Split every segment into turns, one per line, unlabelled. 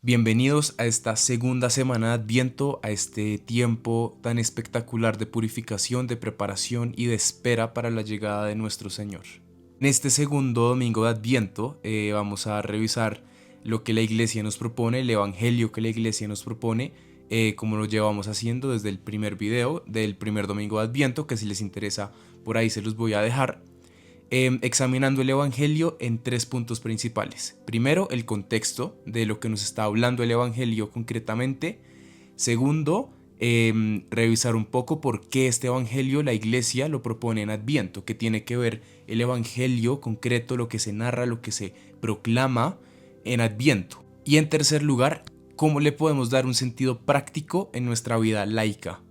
Bienvenidos a esta segunda semana de Adviento, a este tiempo tan espectacular de purificación, de preparación y de espera para la llegada de nuestro Señor. En este segundo domingo de Adviento vamos a revisar lo que la Iglesia nos propone, el Evangelio que la Iglesia nos propone, como lo llevamos haciendo desde el primer video del primer domingo de Adviento, que si les interesa por ahí se los voy a dejar. Examinando el Evangelio en 3 puntos principales. Primero, el contexto de lo que nos está hablando el Evangelio concretamente. Segundo, revisar un poco por qué este Evangelio la Iglesia lo propone en Adviento, qué tiene que ver el Evangelio concreto, lo que se narra, lo que se proclama en Adviento. Y en tercer lugar, cómo le podemos dar un sentido práctico en nuestra vida laica.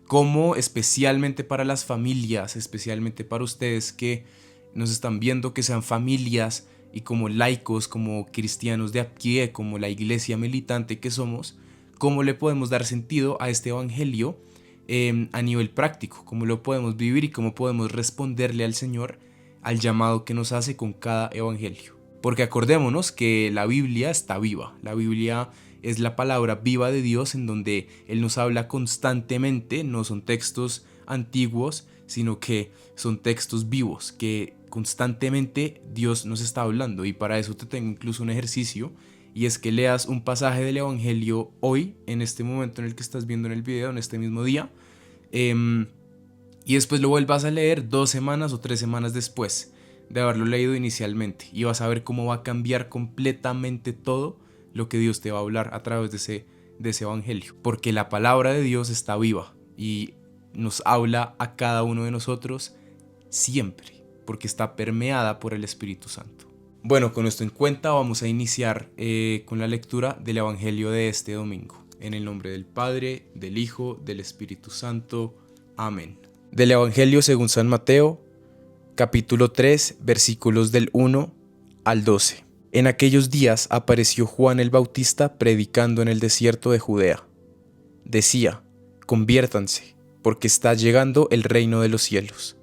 Cómo, especialmente para las familias, especialmente para ustedes que nos están viendo, que sean familias y como laicos, como cristianos de a pie, como la iglesia militante que somos, cómo le podemos dar sentido a este evangelio a nivel práctico, cómo lo podemos vivir y cómo podemos responderle al Señor al llamado que nos hace con cada evangelio. Porque acordémonos que la Biblia está viva, la Biblia es la palabra viva de Dios en donde Él nos habla constantemente, no son textos antiguos, sino que son textos vivos, que constantemente Dios nos está hablando. Y para eso te tengo incluso un ejercicio, y es que leas un pasaje del Evangelio hoy, en este momento en el que estás viendo en el video, en este mismo día, y después lo vuelvas a leer 2 semanas o 3 semanas después de haberlo leído inicialmente, y vas a ver cómo va a cambiar completamente todo lo que Dios te va a hablar a través de ese evangelio, porque la palabra de Dios está viva y nos habla a cada uno de nosotros siempre, porque está permeada por el Espíritu Santo. Bueno, con esto en cuenta vamos a iniciar con la lectura del evangelio de este domingo. En el nombre del Padre, del Hijo, del Espíritu Santo. Amén. Del evangelio según San Mateo, capítulo 3, versículos del 1 al 12. En aquellos días apareció Juan el Bautista predicando en el desierto de Judea. Decía: conviértanse, porque está llegando el reino de los cielos.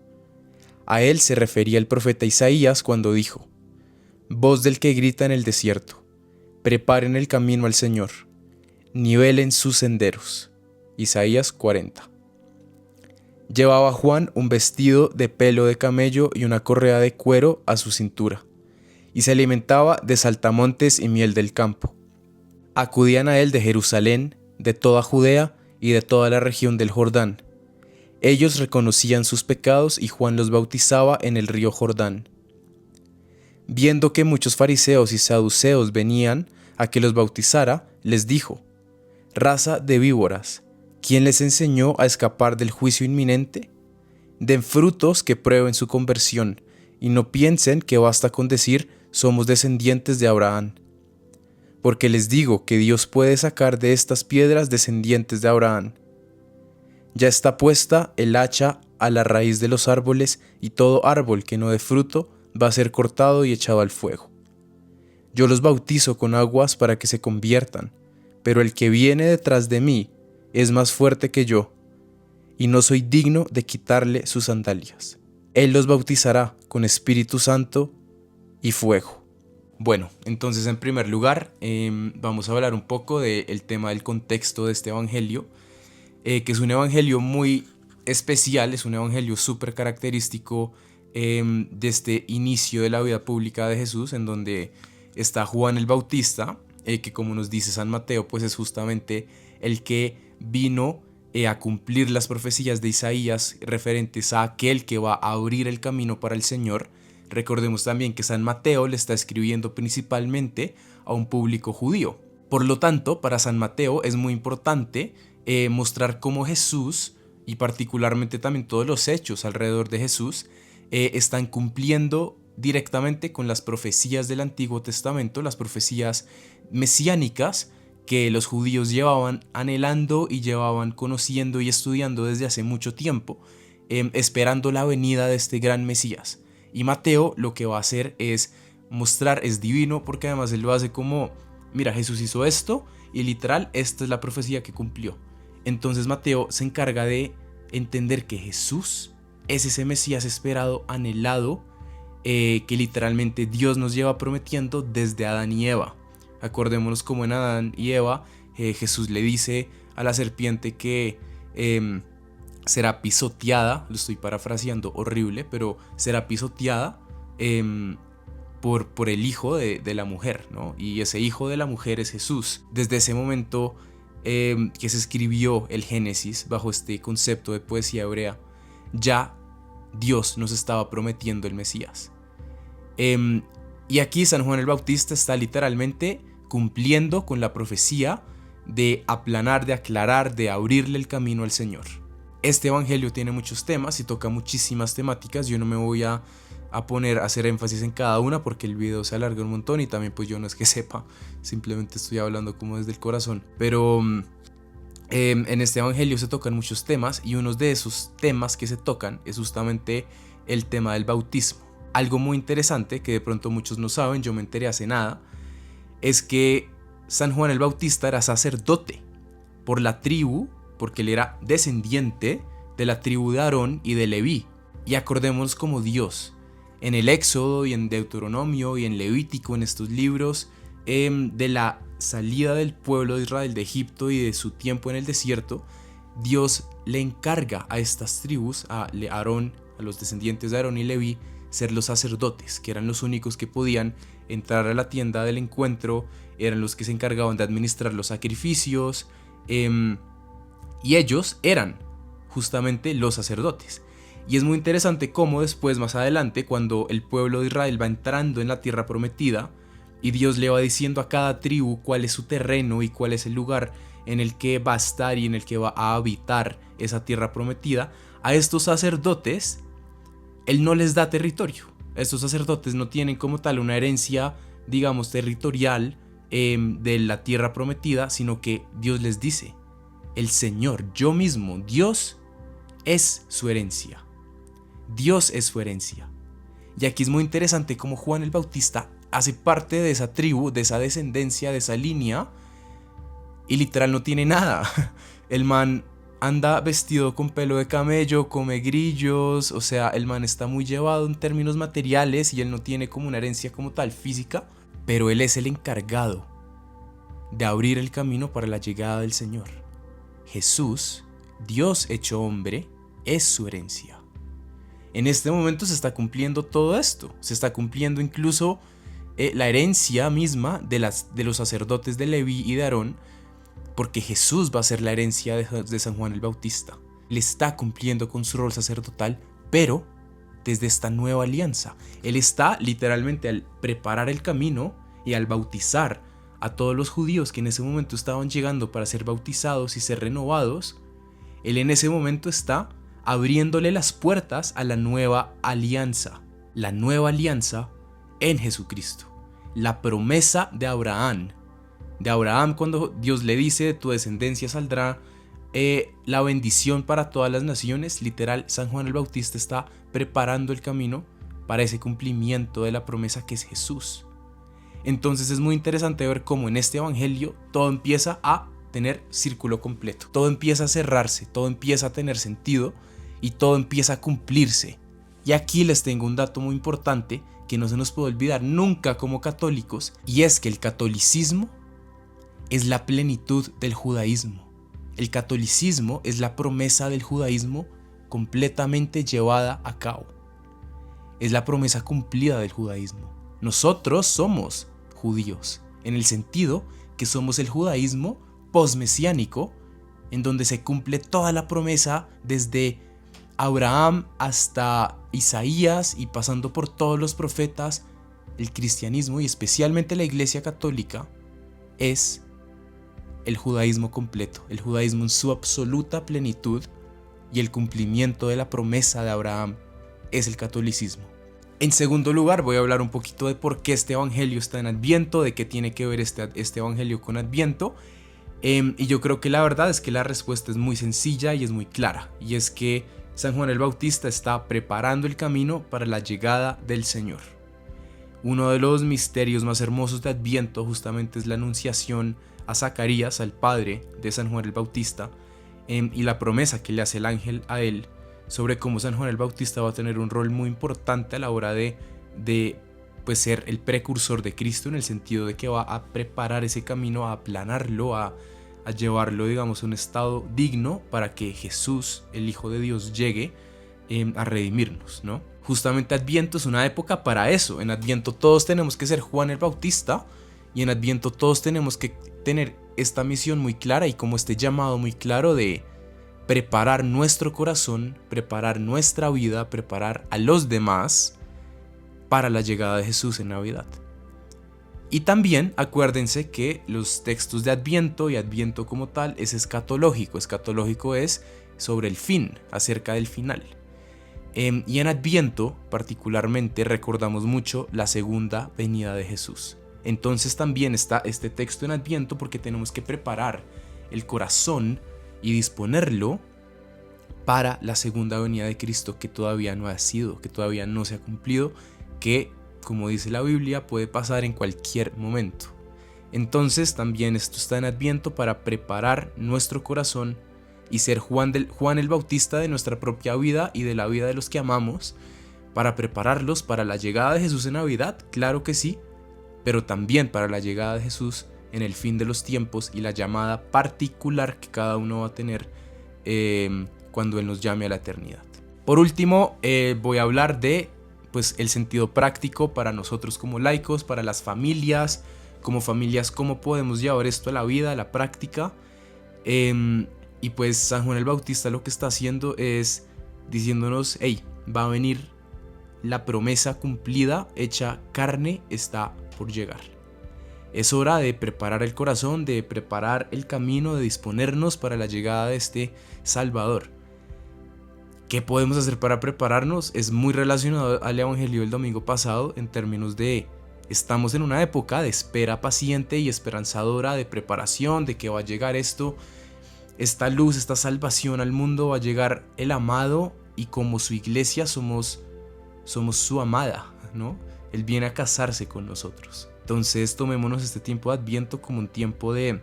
A él se refería el profeta Isaías cuando dijo: voz del que grita en el desierto, preparen el camino al Señor, nivelen sus senderos. Isaías 40. Llevaba Juan un vestido de pelo de camello y una correa de cuero a su cintura, y se alimentaba de saltamontes y miel del campo. Acudían a él de Jerusalén, de toda Judea y de toda la región del Jordán. Ellos reconocían sus pecados y Juan los bautizaba en el río Jordán. Viendo que muchos fariseos y saduceos venían a que los bautizara, les dijo: raza de víboras, ¿quién les enseñó a escapar del juicio inminente? Den frutos que prueben su conversión, y no piensen que basta con decir: somos descendientes de Abraham. Porque les digo que Dios puede sacar de estas piedras descendientes de Abraham. Ya está puesta el hacha a la raíz de los árboles, y todo árbol que no dé fruto va a ser cortado y echado al fuego. Yo los bautizo con aguas para que se conviertan, pero el que viene detrás de mí es más fuerte que yo, y no soy digno de quitarle sus sandalias. Él los bautizará con Espíritu Santo y fuego. Bueno, entonces en primer lugar vamos a hablar un poco del tema del contexto de este evangelio, que es un evangelio muy especial, es un evangelio súper característico de este inicio de la vida pública de Jesús, en donde está Juan el Bautista, que como nos dice San Mateo, pues es justamente el que vino a cumplir las profecías de Isaías referentes a aquel que va a abrir el camino para el Señor. Recordemos también que San Mateo le está escribiendo principalmente a un público judío. Por lo tanto, para San Mateo es muy importante mostrar cómo Jesús, y particularmente también todos los hechos alrededor de Jesús, están cumpliendo directamente con las profecías del Antiguo Testamento, las profecías mesiánicas que los judíos llevaban anhelando y llevaban conociendo y estudiando desde hace mucho tiempo, esperando la venida de este gran Mesías. Y Mateo lo que va a hacer es mostrar, es divino porque además él lo hace como: mira, Jesús hizo esto y literal esta es la profecía que cumplió. Entonces Mateo se encarga de entender que Jesús es ese Mesías esperado, anhelado, que literalmente Dios nos lleva prometiendo desde Adán y Eva. Acordémonos como en Adán y Eva, Jesús le dice a la serpiente que será pisoteada, lo estoy parafraseando horrible, pero será pisoteada por el hijo de la mujer, ¿no? Y ese hijo de la mujer es Jesús. Desde ese momento que se escribió el Génesis bajo este concepto de poesía hebrea, ya Dios nos estaba prometiendo el Mesías. Y aquí San Juan el Bautista está literalmente cumpliendo con la profecía de aplanar, de aclarar, de abrirle el camino al Señor. Este evangelio tiene muchos temas y toca muchísimas temáticas. Yo no me voy a poner a hacer énfasis en cada una porque el video se alarga un montón y también pues yo no es que sepa, simplemente estoy hablando como desde el corazón. Pero en este evangelio se tocan muchos temas y uno de esos temas que se tocan es justamente el tema del bautismo. Algo muy interesante que de pronto muchos no saben, yo me enteré hace nada, es que San Juan el Bautista era sacerdote por la tribu, porque él era descendiente de la tribu de Aarón y de Leví. Y acordémonos como Dios, en el Éxodo y en Deuteronomio y en Levítico, en estos libros de la salida del pueblo de Israel de Egipto y de su tiempo en el desierto, Dios le encarga a estas tribus, a Aarón, a los descendientes de Aarón y Leví, ser los sacerdotes, que eran los únicos que podían entrar a la tienda del encuentro, eran los que se encargaban de administrar los sacrificios, y ellos eran justamente los sacerdotes. Y es muy interesante cómo después, más adelante, cuando el pueblo de Israel va entrando en la tierra prometida y Dios le va diciendo a cada tribu cuál es su terreno y cuál es el lugar en el que va a estar y en el que va a habitar esa tierra prometida, a estos sacerdotes Él no les da territorio. Estos sacerdotes no tienen como tal una herencia, digamos, territorial de la tierra prometida, sino que Dios les dice, el Señor, yo mismo, Dios es su herencia. Dios es su herencia. Y aquí es muy interesante cómo Juan el Bautista hace parte de esa tribu, de esa descendencia, de esa línea, y literal no tiene nada. El man anda vestido con pelo de camello, come grillos, o sea, el man está muy llevado en términos materiales y él no tiene como una herencia como tal física, pero él es el encargado de abrir el camino para la llegada del Señor. Jesús, Dios hecho hombre, es su herencia. En este momento se está cumpliendo todo esto, se está cumpliendo incluso la herencia misma de los sacerdotes de Leví y de Aarón, porque Jesús va a ser la herencia de San Juan el Bautista. Él está cumpliendo con su rol sacerdotal, pero desde esta nueva alianza. Él está literalmente al preparar el camino y al bautizar a todos los judíos que en ese momento estaban llegando para ser bautizados y ser renovados. Él en ese momento está abriéndole las puertas a la nueva alianza. La nueva alianza en Jesucristo. La promesa de Abraham. De Abraham, cuando Dios le dice de tu descendencia saldrá la bendición para todas las naciones, literal, San Juan el Bautista está preparando el camino para ese cumplimiento de la promesa que es Jesús. Entonces es muy interesante ver cómo en este evangelio todo empieza a tener círculo completo, todo empieza a cerrarse, todo empieza a tener sentido y todo empieza a cumplirse. Y aquí les tengo un dato muy importante que no se nos puede olvidar nunca como católicos, y es que el catolicismo es la plenitud del judaísmo. El catolicismo es la promesa del judaísmo completamente llevada a cabo. Es la promesa cumplida del judaísmo. Nosotros somos judíos, en el sentido que somos el judaísmo posmesiánico, en donde se cumple toda la promesa desde Abraham hasta Isaías y pasando por todos los profetas. El cristianismo y especialmente la Iglesia Católica es el judaísmo completo, el judaísmo en su absoluta plenitud, y el cumplimiento de la promesa de Abraham es el catolicismo. En segundo lugar, voy a hablar un poquito de por qué este evangelio está en Adviento, de qué tiene que ver este evangelio con Adviento. Y yo creo que la verdad es que la respuesta es muy sencilla y es muy clara, y es que San Juan el Bautista está preparando el camino para la llegada del Señor. Uno de los misterios más hermosos de Adviento justamente es la anunciación a Zacarías, al padre de San Juan el Bautista, y la promesa que le hace el ángel a él sobre cómo San Juan el Bautista va a tener un rol muy importante a la hora de pues ser el precursor de Cristo, en el sentido de que va a preparar ese camino, a aplanarlo, a llevarlo, digamos, a un estado digno para que Jesús, el Hijo de Dios, llegue a redimirnos, ¿no? Justamente Adviento es una época para eso. En Adviento todos tenemos que ser Juan el Bautista, y en Adviento todos tenemos que tener esta misión muy clara y como este llamado muy claro de preparar nuestro corazón, preparar nuestra vida, preparar a los demás para la llegada de Jesús en Navidad. Y también acuérdense que los textos de Adviento y Adviento como tal es escatológico. Escatológico es sobre el fin, acerca del final. Y en Adviento particularmente recordamos mucho la segunda venida de Jesús. Entonces también está este texto en Adviento porque tenemos que preparar el corazón y disponerlo para la segunda venida de Cristo, que todavía no ha sido, que todavía no se ha cumplido, que, como dice la Biblia, puede pasar en cualquier momento. Entonces también esto está en Adviento para preparar nuestro corazón y ser Juan el Bautista de nuestra propia vida y de la vida de los que amamos, para prepararlos para la llegada de Jesús en Navidad, claro que sí, pero también para la llegada de Jesús en el fin de los tiempos y la llamada particular que cada uno va a tener cuando Él nos llame a la eternidad. Por último, voy a hablar de pues, el sentido práctico para nosotros como laicos, para las familias, cómo podemos llevar esto a la vida, a la práctica. Y pues San Juan el Bautista lo que está haciendo es diciéndonos, hey, va a venir la promesa cumplida, hecha carne, está por llegar. Es hora de preparar el corazón, de preparar el camino, de disponernos para la llegada de este Salvador. ¿Qué podemos hacer para prepararnos? Es muy relacionado al Evangelio del domingo pasado en términos de estamos en una época de espera paciente y esperanzadora, de preparación, de que va a llegar esto, esta luz, esta salvación al mundo, va a llegar el amado y como su iglesia somos su amada, ¿no? Él viene a casarse con nosotros. Entonces tomémonos este tiempo de Adviento como un tiempo de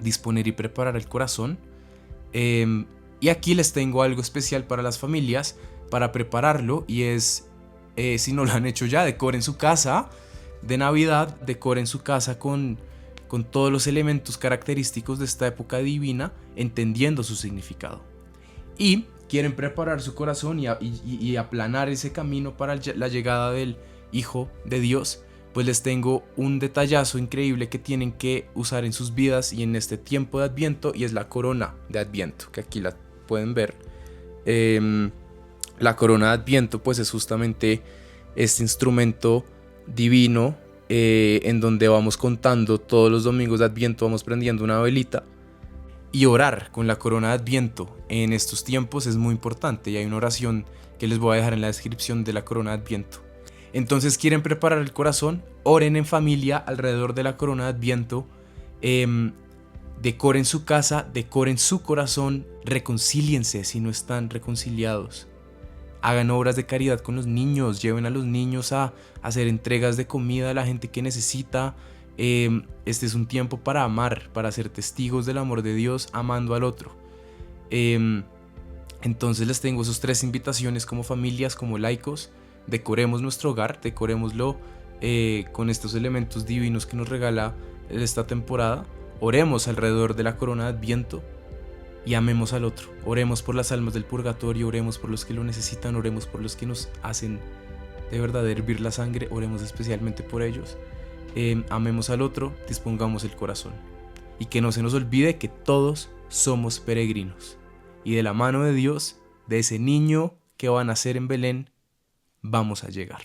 disponer y preparar el corazón. Y aquí les tengo algo especial para las familias, para prepararlo, y es, si no lo han hecho ya, decoren su casa de Navidad, decoren su casa con todos los elementos característicos de esta época divina, entendiendo su significado. Y quieren preparar su corazón y aplanar ese camino para la llegada del Hijo de Dios, pues les tengo un detallazo increíble que tienen que usar en sus vidas y en este tiempo de Adviento, y es la corona de Adviento, que aquí la pueden ver. La corona de Adviento pues es justamente este instrumento divino en donde vamos contando todos los domingos de Adviento, vamos prendiendo una velita. Y orar con la corona de Adviento en estos tiempos es muy importante, y hay una oración que les voy a dejar en la descripción de la corona de Adviento. Entonces, quieren preparar el corazón, oren en familia alrededor de la corona de Adviento, decoren su casa, decoren su corazón, reconcíliense si no están reconciliados. Hagan obras de caridad con los niños, lleven a los niños a hacer entregas de comida a la gente que necesita. Este es un tiempo para amar, para ser testigos del amor de Dios amando al otro. Entonces les tengo esas 3 invitaciones como familias, como laicos. Decoremos nuestro hogar, decorémoslo con estos elementos divinos que nos regala esta temporada. Oremos alrededor de la corona de Adviento y amemos al otro. Oremos por las almas del purgatorio, oremos por los que lo necesitan, oremos por los que nos hacen de verdad hervir la sangre, oremos especialmente por ellos. Amemos al otro, dispongamos el corazón. Y que no se nos olvide que todos somos peregrinos. Y de la mano de Dios, de ese niño que va a nacer en Belén, vamos a llegar.